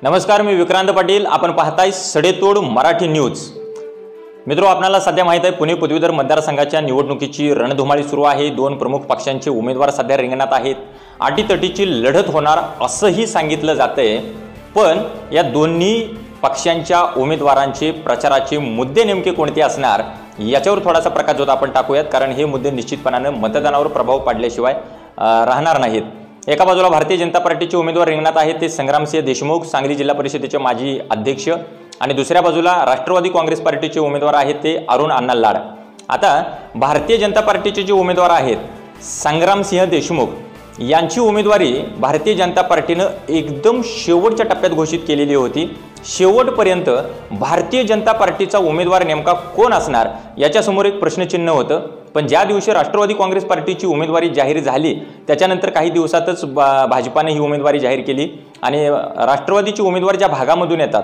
नमस्कार, मी विक्रांत पाटील. आपण पाहताय सडेतोड मराठी न्यूज. मित्रो, आपल्याला सध्या माहित आहे पुणे पदवीधर मतदारसंघाच्या निवडणुकीची रणधुमाळी सुरू आहे. दोन प्रमुख पक्षांचे उमेदवार सध्या रिंगणात आहेत. अटीतटीची लढत होणार असंही सांगितलं जातंय. पण या दोन्ही पक्षांच्या उमेदवारांचे प्रचाराचे मुद्दे नेमके कोणते असणार याच्यावर थोडासा प्रकाश आपण टाकूयात, कारण हे मुद्दे निश्चितपणाने मतदानावर प्रभाव पाडल्याशिवाय राहणार नाहीत. एका बाजूला भारतीय जनता पार्टीचे उमेदवार रिंगणात आहेत, ते संग्रामसिंह देशमुख, सांगली जिल्हा परिषदेचे माजी अध्यक्ष, आणि दुसऱ्या बाजूला राष्ट्रवादी काँग्रेस पार्टीचे उमेदवार आहेत ते अरुण अण्णा लाड. आता भारतीय जनता पार्टीचे जे उमेदवार आहेत संग्रामसिंह देशमुख यांची उमेदवारी भारतीय जनता पार्टीने एकदम शेवटच्या टप्प्यात घोषित केलेली होती. शेवटपर्यंत भारतीय जनता पार्टीचा उमेदवार नेमका कोण असणार याच्यासमोर एक प्रश्नचिन्ह होतं. पण ज्या दिवशी राष्ट्रवादी काँग्रेस पार्टीची उमेदवारी जाहीर झाली त्याच्यानंतर काही दिवसातच भाजपाने ही उमेदवारी जाहीर केली. आणि राष्ट्रवादीचे उमेदवार ज्या भागामधून येतात,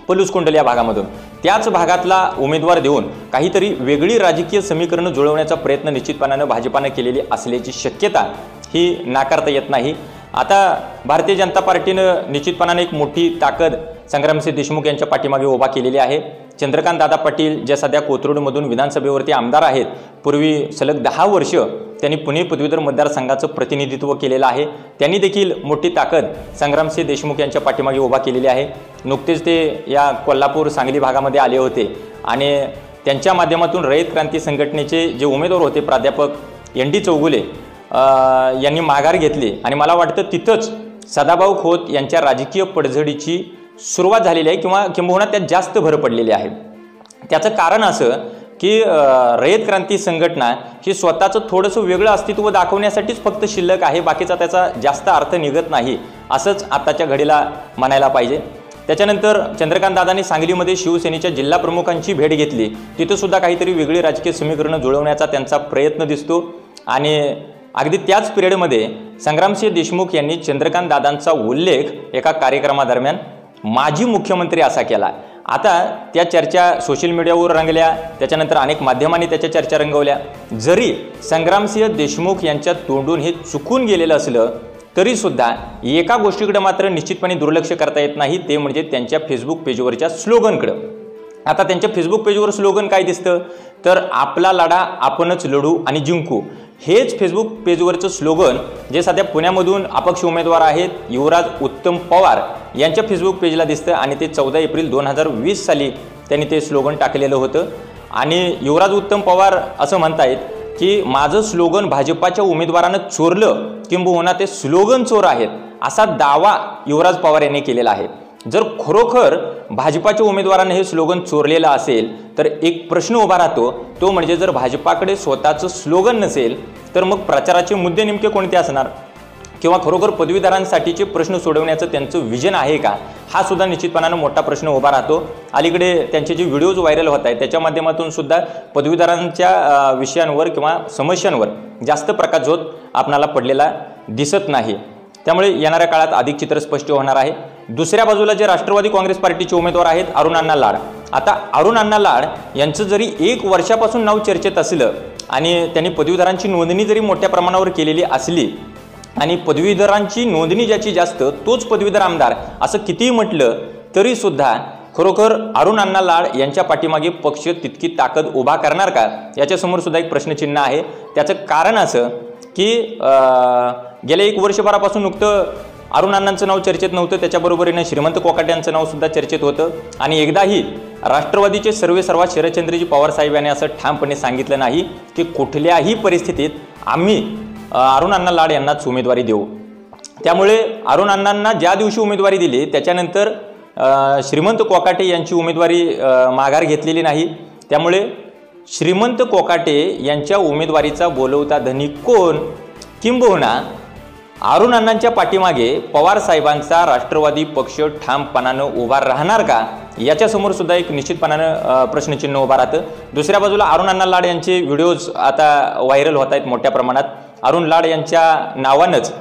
पलूसकुंडल या भागामधून, त्याच भागातला उमेदवार देऊन काहीतरी वेगळी राजकीय समीकरणं जुळवण्याचा प्रयत्न निश्चितपणाने भाजपाने केलेली असल्याची शक्यता ही नाकारता येत नाही. आता भारतीय जनता पार्टीनं निश्चितपणाने एक मोठी ताकद संग्रामसिंह देशमुख यांच्या पाठीमागे उभा केलेली आहे. चंद्रकांत दादा पाटील जे सध्या कोथरूडमधून विधानसभेवरती आमदार आहेत, पूर्वी सलग 10 वर्ष त्यांनी पुणे पदवीधर मतदारसंघाचं प्रतिनिधित्व केलेलं आहे. त्यांनी देखील मोठी ताकद संग्रामसिंह देशमुख यांच्या पाठीमागे उभा केलेली आहे. नुकतेच ते या कोल्हापूर सांगली भागामध्ये आले होते आणि त्यांच्या माध्यमातून रयत क्रांती संघटनेचे जे उमेदवार होते प्राध्यापक एन डी चौगुले यांनी माघार घेतली आणि मला वाटतं तिथंच सदाभाऊ खोत यांच्या राजकीय पडझडीची सुरुवात झालेली आहे किंवा किंबहुना त्यात जास्त भर पडलेली आहे. त्याचं कारण असं की रयत क्रांती संघटना ही स्वतःचं थोडंसं वेगळं अस्तित्व दाखवण्यासाठीच फक्त शिल्लक आहे, बाकीचा त्याचा जास्त अर्थ निघत नाही असंच आताच्या घडीला म्हणायला पाहिजे. त्याच्यानंतर चंद्रकांत दादांनी सांगलीमध्ये शिवसेनेच्या जिल्हा प्रमुखांची भेट घेतली. तिथं सुद्धा काहीतरी वेगळी राजकीय समीकरणं जुळवण्याचा त्यांचा प्रयत्न दिसतो. आणि अगदी त्याच पिरियडमध्ये संग्रामसिंह देशमुख यांनी चंद्रकांत दादांचा उल्लेख एका कार्यक्रमादरम्यान माजी मुख्यमंत्री असा केला. आता त्या चर्चा सोशल मीडियावर रंगल्या, त्याच्यानंतर अनेक माध्यमांनी त्याच्या चर्चा रंगवल्या. जरी संग्रामसिंह देशमुख यांच्या तोंडून हे चुकून गेलेलं असलं तरीसुद्धा एका गोष्टीकडे मात्र निश्चितपणे दुर्लक्ष करता येत नाही, ते म्हणजे त्यांच्या फेसबुक पेजवरच्या स्लोगनकडं. आता त्यांच्या फेसबुक पेजवर स्लोगन काय दिसतं तर आपला लढा आपणच लढू आणि जिंकू. हेच फेसबुक पेजवरचं स्लोगन जे सध्या पुण्यामधून अपक्ष उमेदवार आहेत युवराज उत्तम पवार यांच्या फेसबुक पेजला दिसतं. आणि ते 14 एप्रिल 2020 साली त्यांनी ते स्लोगन टाकलेलं होतं. आणि युवराज उत्तम पवार असं म्हणतायत की माझं स्लोगन भाजपाच्या उमेदवारानं चोरलं किंबहुना ते स्लोगन चोर आहेत असा दावा युवराज पवार यांनी केलेला आहे. जर खरोखर भाजपाच्या उमेदवाराने हे स्लोगन चोरलेलं असेल तर एक प्रश्न उभा राहतो, तो म्हणजे जर भाजपाकडे स्वतःचं स्लोगन नसेल तर मग प्रचाराचे मुद्दे नेमके कोणते असणार किंवा खरोखर पदवीधरांसाठीचे प्रश्न सोडवण्याचं त्यांचं विजन आहे का, हा सुद्धा निश्चितपणानं मोठा प्रश्न उभा राहतो. अलीकडे त्यांचे जे व्हिडिओज व्हायरल होत आहेत त्याच्या माध्यमातून सुद्धा पदवीधरांच्या विषयांवर किंवा समस्यांवर जास्त प्रकाश होत आपणाला पडलेला दिसत नाही. त्यामुळे येणाऱ्या काळात अधिक चित्र स्पष्ट होणार आहे. दुसऱ्या बाजूला जे राष्ट्रवादी काँग्रेस पार्टीचे उमेदवार आहेत अरुण अण्णा लाड. आता अरुण अण्णा लाड यांचं जरी 1 वर्षापासून नाव चर्चेत असलं आणि त्यांनी पदवीधरांची नोंदणी जरी मोठ्या प्रमाणावर केलेली असली आणि पदवीधरांची नोंदणी ज्याची जास्त तोच पदवीधर आमदार असं कितीही म्हटलं तरीसुद्धा खरोखर अरुण अण्णा लाड यांच्या पाठीमागे पक्ष तितकी ताकद उभा करणार का याच्यासमोर सुद्धा एक प्रश्नचिन्ह आहे. त्याचं कारण असं की गेल्या 1 वर्षभरापासून नुकतं अरुण अण्णांचं नाव चर्चेत नव्हतं, त्याच्याबरोबरीनं श्रीमंत कोकाटे यांचं नाव सुद्धा चर्चेत होतं. आणि एकदाही राष्ट्रवादीचे सर्वेसर्वा शरदचंद्रजी पवार साहेब यांनी असं ठामपणे सांगितलं नाही की कुठल्याही परिस्थितीत आम्ही अरुण अण्णा लाड यांनाच उमेदवारी देऊ. त्यामुळे अरुण अण्णांना ज्या दिवशी उमेदवारी दिली त्याच्यानंतर श्रीमंत कोकाटे यांची उमेदवारी माघार घेतलेली नाही. त्यामुळे श्रीमंत कोकाटे यांच्या उमेदवारीचा बोलवता धनी कोण किंबहुना अरुण अण्णांच्या पाठीमागे पवार साहेबांचा राष्ट्रवादी पक्ष ठामपणानं उभा राहणार का याच्यासमोर सुद्धा एक निश्चितपणानं प्रश्नचिन्ह उभा राहतं. दुसऱ्या बाजूला अरुण अण्णा लाड यांचे व्हिडिओज आता व्हायरल होत आहेत मोठ्या प्रमाणात. अरुण लाड यांच्या नावानंच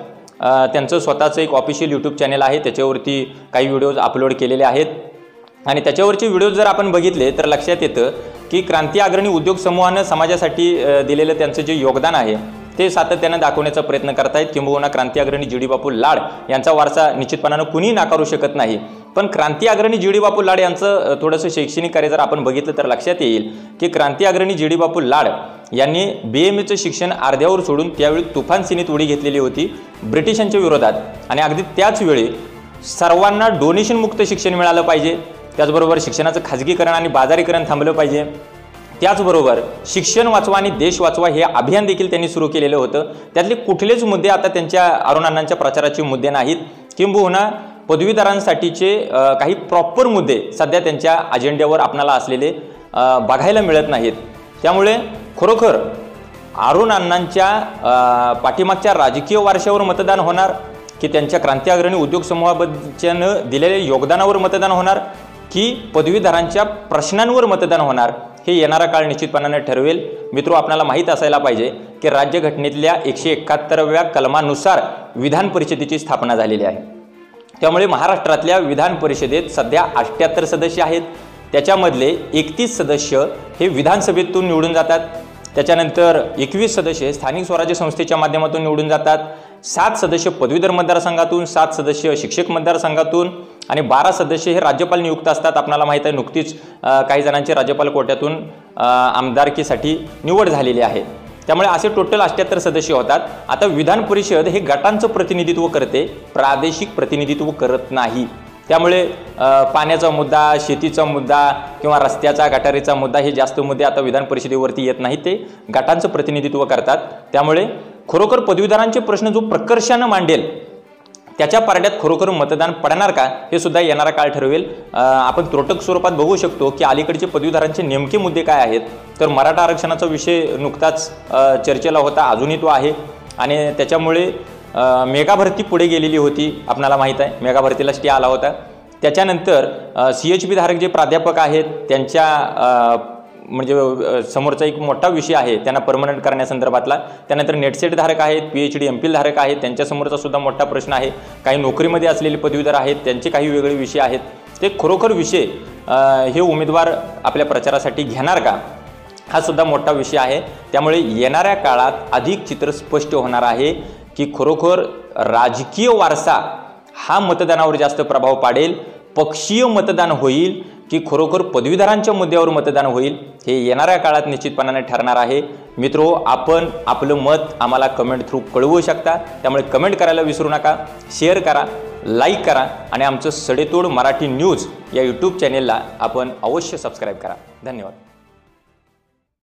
त्यांचं स्वतःचं एक ऑफिशियल यूट्यूब चॅनल आहे, त्याच्यावरती काही व्हिडिओज अपलोड केलेले आहेत. आणि त्याच्यावरचे व्हिडिओज जर आपण बघितले तर लक्षात येतं की क्रांती अग्रणी उद्योग समूहानं समाजासाठी दिलेलं त्यांचं जे योगदान आहे ते सातत्याने दाखवण्याचा प्रयत्न करतायत। किंबहुना क्रांती अग्रणी जी डी बापू लाड यांचा वारसा निश्चितपणाने कुणी नाकारू शकत नाही, पण क्रांती अग्रणी जी डी बापू लाड यांचं थोडंसं शैक्षणिक कार्य जर आपण बघितलं तर लक्षात येईल की क्रांती अग्रणी जी डी बापू लाड यांनी BMAचं शिक्षण अर्ध्यावर सोडून त्यावेळी तुफान सेनेत उडी घेतलेली होती ब्रिटिशांच्या विरोधात, आणि अगदी त्याच वेळी सर्वांना डोनेशन मुक्त शिक्षण मिळालं पाहिजे, त्याचबरोबर शिक्षणाचं खाजगीकरण आणि बाजारीकरण थांबलं पाहिजे, त्याचबरोबर शिक्षण वाचवा आणि देश वाचवा हे अभियान देखील त्यांनी सुरू केलेलं होतं। त्यातले कुठलेच मुद्दे आता त्यांच्या अरुणांच्या प्रचाराचे मुद्दे नाहीत, किंबहुना पदवीधरांसाठीचे काही प्रॉपर मुद्दे सध्या त्यांच्या अजेंड्यावर आपल्याला असलेले बघायला मिळत नाहीत। त्यामुळे खरोखर अरुणांच्या पाठीमागच्या राजकीय वारशावर मतदान होणार की त्यांच्या क्रांती अग्रणी उद्योग समूहाबद्दलनं दिलेल्या योगदानावर मतदान होणार की पदवीधरांच्या प्रश्नांवर मतदान होणार, हे येणारा काळ निश्चितपणाने ठरवेल। मित्रो, आपल्याला माहीत असायला पाहिजे की राज्यघटनेतल्या 171व्या कलमानुसार विधान परिषदेची स्थापना झालेली आहे। त्यामुळे महाराष्ट्रातल्या विधान परिषदेत सध्या 78 सदस्य आहेत, त्याच्यामधले 31 सदस्य हे विधानसभेतून निवडून जातात, त्याच्यानंतर 21 सदस्य हे स्थानिक स्वराज्य संस्थेच्या माध्यमातून निवडून जातात, 7 सदस्य पदवीधर मतदारसंघातून, 7 सदस्य शिक्षक मतदारसंघातून आणि 12 सदस्य हे राज्यपाल नियुक्त असतात। आपल्याला माहीत आहे नुकतीच काही जणांची राज्यपाल कोट्यातून आमदारकीसाठी निवड झालेली आहे। त्यामुळे असे टोटल 78 सदस्य होतात। आता विधान परिषद हे गटांचं प्रतिनिधित्व करते, प्रादेशिक प्रतिनिधित्व करत नाही। त्यामुळे पाण्याचा मुद्दा, शेतीचा मुद्दा किंवा रस्त्याचा गटारीचा मुद्दा हे जास्त मुद्दे आता विधान परिषदेवरती येत नाहीत, ते गटांचं प्रतिनिधित्व करतात। त्यामुळे खरोखर पदवीधरांचे प्रश्न जो प्रकर्षाने मांडेल त्याच्या पारड्यात खरोखर मतदान पडणार का हे सुद्धा येणारा काळ ठरवेल। आपण त्रोटक स्वरूपात बघू शकतो की अलीकडचे पदवीधरांचे नेमके मुद्दे काय आहेत, तर मराठा आरक्षणाचा विषय नुकताच चर्चेला होता, अजूनही तो आहे, आणि त्याच्यामुळे मेगा भरती पुढे गेलेली होती, आपल्याला माहीत आहे मेगा भरतीला स्टे आला होता। त्याच्यानंतर CHP धारक जे प्राध्यापक आहेत त्यांच्या म्हणजे समोरचा एक मोठा विषय आहे त्यांना परमनंट करण्यासंदर्भातला, त्यानंतर नेटसेट धारक आहेत, PhD MPhil धारक आहेत, त्यांच्यासमोरचा सुद्धा मोठा प्रश्न आहे, काही नोकरीमध्ये असलेले पदवीधर आहेत त्यांचे काही वेगळे विषय आहेत, ते खरोखर विषय हे उमेदवार आपल्या प्रचारासाठी घेणार का हा सुद्धा मोठा विषय आहे। त्यामुळे येणाऱ्या काळात अधिक चित्र स्पष्ट होणार आहे की खरोखर राजकीय वारसा हा मतदानावर जास्त प्रभाव पाडेल, पक्षीय मतदान होईल की खरोखर पदवीधरांच्या मुद्द्यावर मतदान होईल, हे येणाऱ्या काळात निश्चितपणाने ठरणार आहे। मित्रो, आपण आपलं मत आम्हाला कमेंट थ्रू कळवू शकता, त्यामुळे कमेंट करायला विसरू नका, शेअर करा, लाईक करा आणि आमचं सडेतोड मराठी न्यूज या YouTube चॅनेलला आपण अवश्य सबस्क्राईब करा। धन्यवाद।